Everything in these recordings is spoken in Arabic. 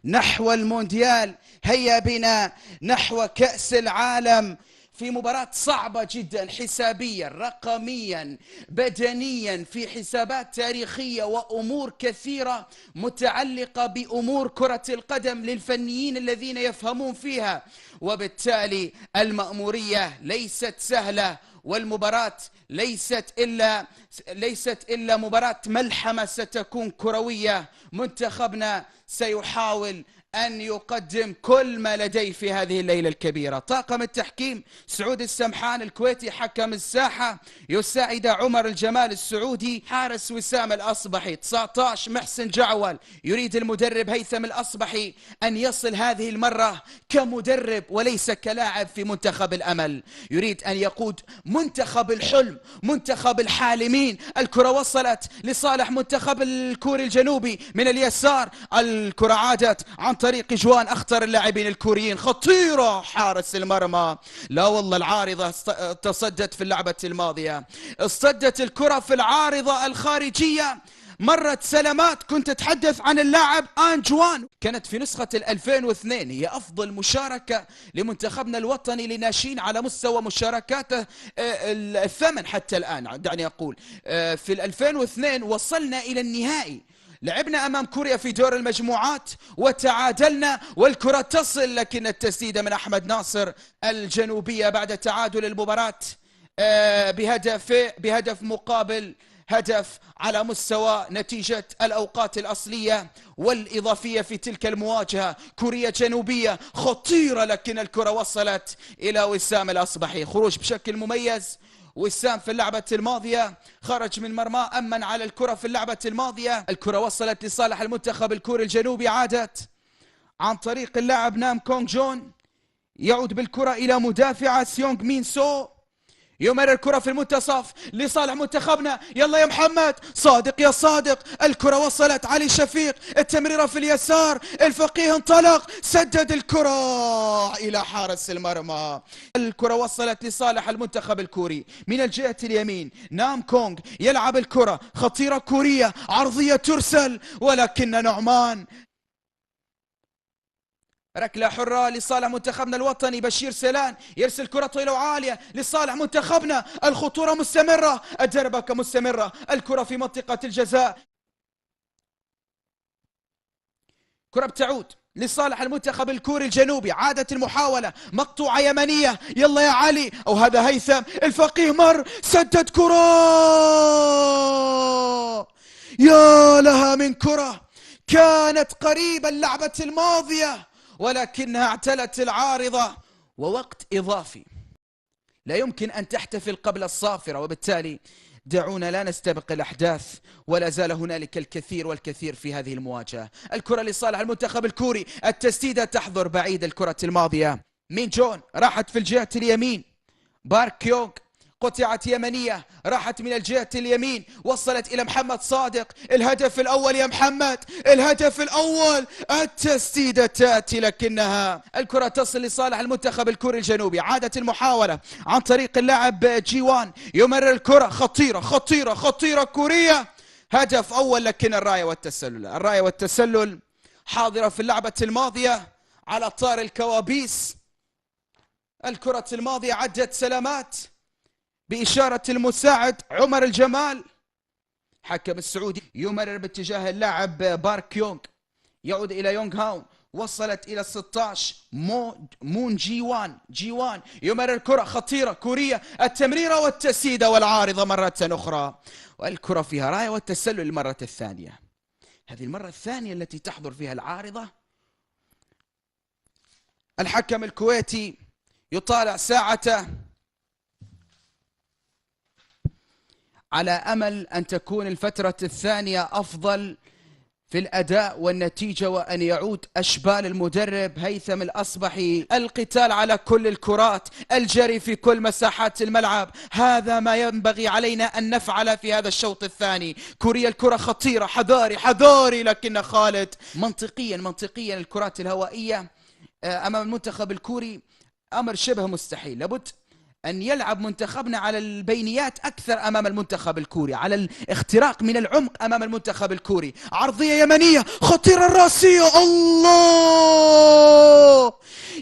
نحو المونديال، هيا بنا نحو كأس العالم. في مباراة صعبة جدا، حسابيا، رقميا، بدنيا، في حسابات تاريخية وأمور كثيرة متعلقة بأمور كرة القدم للفنيين الذين يفهمون فيها، وبالتالي المأمورية ليست سهلة، والمباراة ليست إلا مباراة ملحمة ستكون كروية. منتخبنا سيحاول أن يقدم كل ما لديه في هذه الليلة الكبيرة. طاقم التحكيم سعود السمحان الكويتي حكم الساحة، يساعد عمر الجمال السعودي، حارس وسام الأصبحي، 19 محسن جعول. يريد المدرب هيثم الأصبحي أن يصل هذه المرة كمدرب وليس كلاعب في منتخب الأمل، يريد أن يقود منتخب الحلم، منتخب الحالمين. الكرة وصلت لصالح منتخب الكوري الجنوبي من اليسار، الكرة عادت عن طريق جوان، أخطر اللاعبين الكوريين، خطيرة حارس المرمى. لا والله العارضة تصدت في اللعبة الماضية، اصطدت الكرة في العارضة الخارجية، مرت سلامات. كنت أتحدث عن اللاعب جوان، كانت في نسخة 2002 هي أفضل مشاركة لمنتخبنا الوطني لناشئين على مستوى مشاركاته الثمن حتى الآن. دعني أقول في 2002 وصلنا إلى النهائي، لعبنا أمام كوريا في دور المجموعات وتعادلنا، والكرة تصل، لكن التسديدة من أحمد ناصر الجنوبية بعد تعادل المباراة بهدف مقابل هدف على مستوى نتيجة الأوقات الأصلية والإضافية في تلك المواجهة. كوريا جنوبية خطيرة، لكن الكرة وصلت إلى وسام الأصبحي، خروج بشكل مميز. وسام في اللعبة الماضية خرج من مرماه، أمن على الكرة في اللعبة الماضية. الكرة وصلت لصالح المنتخب الكوري الجنوبي، عادت عن طريق اللاعب نام كونغ جون، يعود بالكرة إلى مدافع سيونغ مين سو، يمرر الكرة في المنتصف لصالح منتخبنا. يلا يا محمد صادق، يا صادق، الكرة وصلت علي شفيق، التمريرة في اليسار، الفقيه انطلق، سدد الكرة إلى حارس المرمى. الكرة وصلت لصالح المنتخب الكوري من الجهة اليمين، نام كونغ يلعب الكرة، خطيرة كورية، عرضية ترسل، ولكن نعمان. ركلة حرة لصالح منتخبنا الوطني، بشير سيلان يرسل كرة طويلة وعالية لصالح منتخبنا، الخطورة مستمرة، الدربكة مستمرة، الكرة في منطقة الجزاء، كرة بتعود لصالح المنتخب الكوري الجنوبي. عادت المحاولة، مقطوعة يمنية، يلا يا علي، أو هذا هيثم، الفقيه مر، سدد كرة، يا لها من كرة، كانت قريبة اللعبة الماضية ولكنها اعتلت العارضة، ووقت إضافي لا يمكن أن تحتفل قبل الصافرة، وبالتالي دعونا لا نستبق الأحداث، ولا زال هنالك الكثير والكثير في هذه المواجهة. الكرة لصالح المنتخب الكوري، التسديدة تحضر بعيد الكرة الماضية. مين جون راحت في الجهة اليمين، بارك يونغ قطعت يمنية، راحت من الجهة اليمين، وصلت إلى محمد صادق، الهدف الأول يا محمد، الهدف الأول، التسديدة تأتي لكنها الكرة تصل لصالح المنتخب الكوري الجنوبي. عادت المحاولة عن طريق اللاعب جيوان، يمرر الكرة، خطيرة خطيرة خطيرة كورية، هدف أول، لكن الراية والتسلل حاضرة في اللعبة الماضية على طار الكوابيس. الكرة الماضية عدت سلامات بإشارة المساعد عمر الجمال، حكم السعودي، يمرر باتجاه اللاعب بارك يونغ، يعود إلى يونغ هاون، وصلت إلى 16 مون جيوان يمرر الكرة، خطيرة كورية، التمريرة والتسديدة والعارضة مرة أخرى، والكرة فيها راية والتسلل المرة الثانية. هذه المرة الثانية التي تحضر فيها العارضة. الحكم الكويتي يطالع ساعته على أمل أن تكون الفترة الثانية أفضل في الأداء والنتيجة، وأن يعود أشبال المدرب هيثم الأصبحي. القتال على كل الكرات، الجري في كل مساحات الملعب، هذا ما ينبغي علينا أن نفعل في هذا الشوط الثاني. كوريا الكرة خطيرة، حذاري، لكن خالد منطقيا الكرات الهوائية أمام المنتخب الكوري أمر شبه مستحيل، لابد أن يلعب منتخبنا على البينيات أكثر أمام المنتخب الكوري، على الاختراق من العمق أمام المنتخب الكوري. عرضية يمنية خطيرة الراسية، الله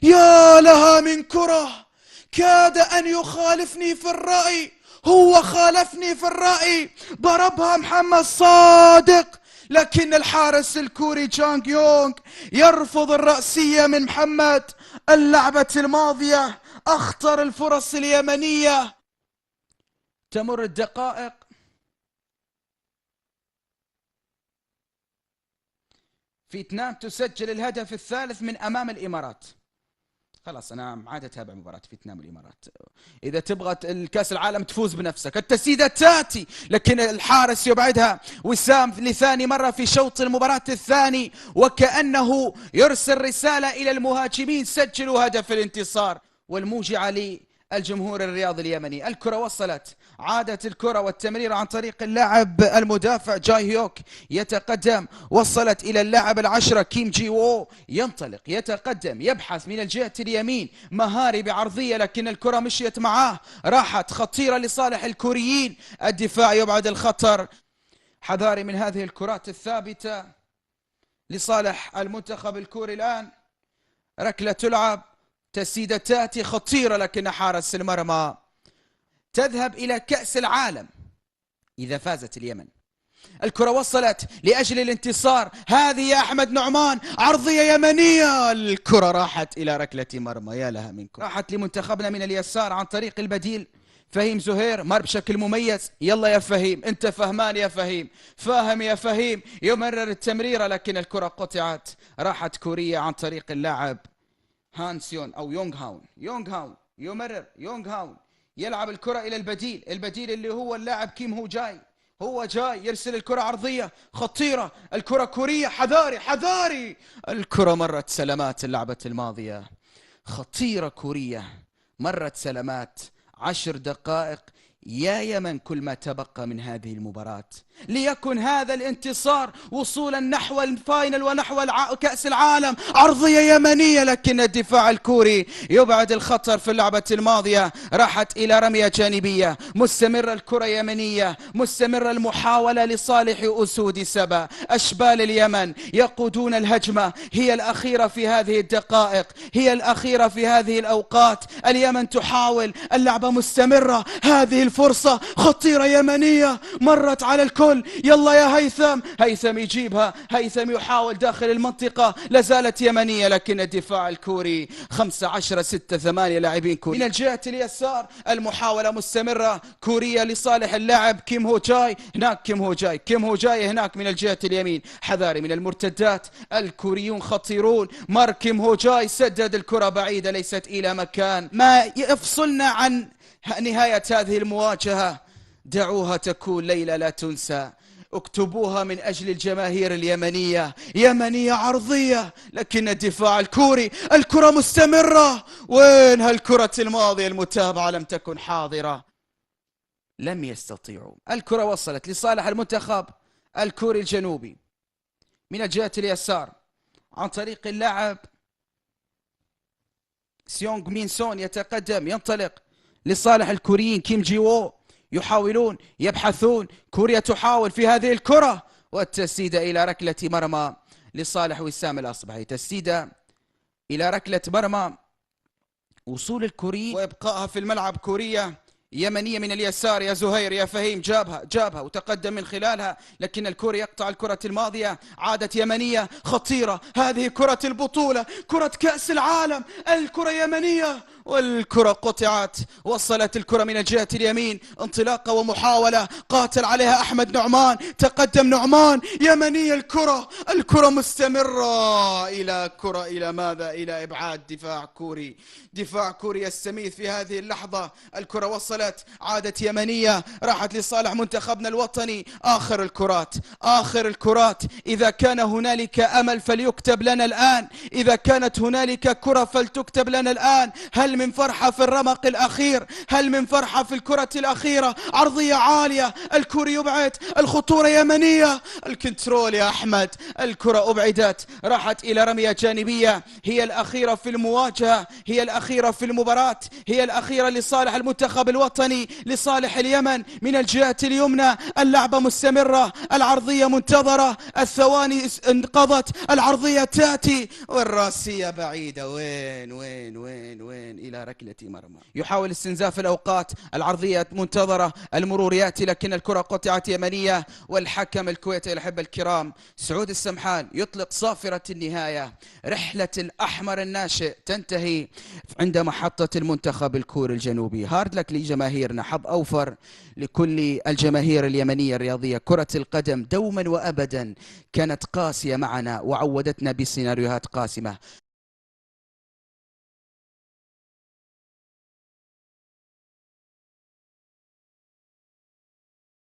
يا لها من كرة، كاد أن يخالفني في الرأي، هو خالفني في الرأي، ضربها محمد صادق، لكن الحارس الكوري جانغ يونغ يرفض الرأسية من محمد. اللعبة الماضية أخطر الفرص اليمنية. تمر الدقائق، فيتنام تسجل الهدف الثالث من أمام الإمارات. خلاص أنا عاد أتابع مباراة فيتنام والإمارات. إذا تبغى الكأس العالم تفوز بنفسك. التسديدة تأتي لكن الحارس يبعدها. وسام لثاني مرة في شوط المباراة الثاني، وكأنه يرسل رسالة إلى المهاجمين: سجلوا هدف الانتصار. والموجعة للجمهور الرياضي اليمني. الكرة وصلت، عادت الكرة والتمرير عن طريق اللاعب المدافع جاي هيوك، يتقدم، وصلت إلى اللاعب العشرة كيم جي وو، ينطلق، يتقدم، يبحث من الجهة اليمين، مهاري بعرضية لكن الكرة مشيت معاه، راحت خطيرة لصالح الكوريين. الدفاع يبعد الخطر، حذاري من هذه الكرات الثابتة لصالح المنتخب الكوري. الآن ركلة تلعب، تسديدة تأتي خطيرة لكن حارس المرمى. تذهب إلى كأس العالم إذا فازت اليمن. الكرة وصلت لأجل الانتصار، هذه يا أحمد نعمان عرضية يمنية، الكرة راحت إلى ركلة مرمى، يا لها منكم. راحت لمنتخبنا من اليسار عن طريق البديل فهيم زهير، مر بشكل مميز. يلا يا فهيم، انت فهمان يا فهيم، فاهم يا فهيم، يمرر التمريرة لكن الكرة قطعت، راحت كوريا عن طريق اللاعب هانسيون أو يونغ هاون. يونغ هاون يمرر، يونغ هاون يلعب الكرة إلى البديل، البديل اللي هو اللاعب كيم هو جاي، هو جاي يرسل الكرة عرضية خطيرة، الكرة كورية، حذاري حذاري، الكرة مرت سلامات. اللعبة الماضية خطيرة كورية، مرت سلامات. 10 دقائق يا يمن كل ما تبقى من هذه المباراة، ليكن هذا الانتصار وصولا نحو الفاينل ونحو كأس العالم. عرضية يمنية لكن الدفاع الكوري يبعد الخطر. في اللعبة الماضية راحت إلى رمية جانبية، مستمرة الكرة يمنية، مستمرة المحاولة لصالح أسود سبا. أشبال اليمن يقودون الهجمة، هي الأخيرة في هذه الدقائق، هي الأخيرة في هذه الأوقات. اليمن تحاول، اللعبة مستمرة، هذه الفرصة خطيرة يمنية مرت على الكل. يلا يا هيثم، هيثم يجيبها، هيثم يحاول داخل المنطقة، لازالت يمنية لكن الدفاع الكوري 15-6-8 لاعبين كوري. من الجهة اليسار المحاولة مستمرة كورية لصالح اللاعب كيم هو جاي، هناك كيم هو جاي، كيم هو جاي هناك من الجهة اليمين، حذاري من المرتدات، الكوريون خطيرون. مار كيم هو جاي سدد الكرة بعيدة ليست إلى مكان. ما يفصلنا عن نهاية هذه المواجهة، دعوها تكون ليلة لا تنسى، اكتبوها من أجل الجماهير اليمنية. يمنية عرضية لكن الدفاع الكوري، الكرة مستمرة، وين هالكرة الماضية؟ المتابعة لم تكن حاضرة، لم يستطيعوا. الكرة وصلت لصالح المنتخب الكوري الجنوبي من الجهة اليسار عن طريق اللاعب سيونغ مين سون، يتقدم، ينطلق لصالح الكوريين. كيم جي وو يحاولون، يبحثون، كوريا تحاول في هذه الكرة، والتسديدة إلى ركلة مرمى لصالح وسام الأصبحي. تسديدة إلى ركلة مرمى، وصول الكوري وإبقائها في الملعب. كوريا يمنية من اليسار، يا زهير يا فهيم، جابها وتقدم من خلالها لكن الكوري يقطع الكرة الماضية. عادت يمنية خطيرة، هذه كرة البطولة، كرة كأس العالم، الكرة يمنية والكرة قطعت. وصلت الكرة من الجهة اليمين، انطلاقة ومحاولة، قاتل عليها أحمد نعمان، تقدم نعمان، يمنية الكرة مستمرة إلى كرة، إلى ماذا؟ إلى إبعاد دفاع كوري، دفاع كوري يستميت في هذه اللحظة. الكرة وصلت، عادت يمنية، راحت لصالح منتخبنا الوطني. آخر الكرات، إذا كان هنالك أمل فليكتب لنا الآن، إذا كانت هنالك كرة فلتكتب لنا الآن. هل هل من فرحة في الرمق الأخير؟ هل من فرحة في الكرة الأخيرة؟ عرضية عالية، الكرة يبعد، الخطورة يمنية، الكنترول يا أحمد، الكرة أبعدت، راحت إلى رمية جانبية، هي الأخيرة في المواجهة، هي الأخيرة في المباراة، هي الأخيرة لصالح المنتخب الوطني، لصالح اليمن. من الجهة اليمنى اللعبة مستمرة، العرضية منتظرة، الثواني انقضت، العرضية تأتي والراسية بعيدة. وين وين وين وين؟ إلى ركلة مرمى. يحاول استنزاف الأوقات، العرضية منتظرة، المرور يأتي لكن الكرة قطعت يمنية. والحكم الكويتي الأحبة الكرام سعود السمحان يطلق صافرة النهاية. رحلة الأحمر الناشئ تنتهي عند محطة المنتخب الكوري الجنوبي. هارد لك لجماهيرنا، حظ أوفر لكل الجماهير اليمنية الرياضية. كرة القدم دوما وأبدا كانت قاسية معنا وعودتنا بسيناريوهات قاسمة.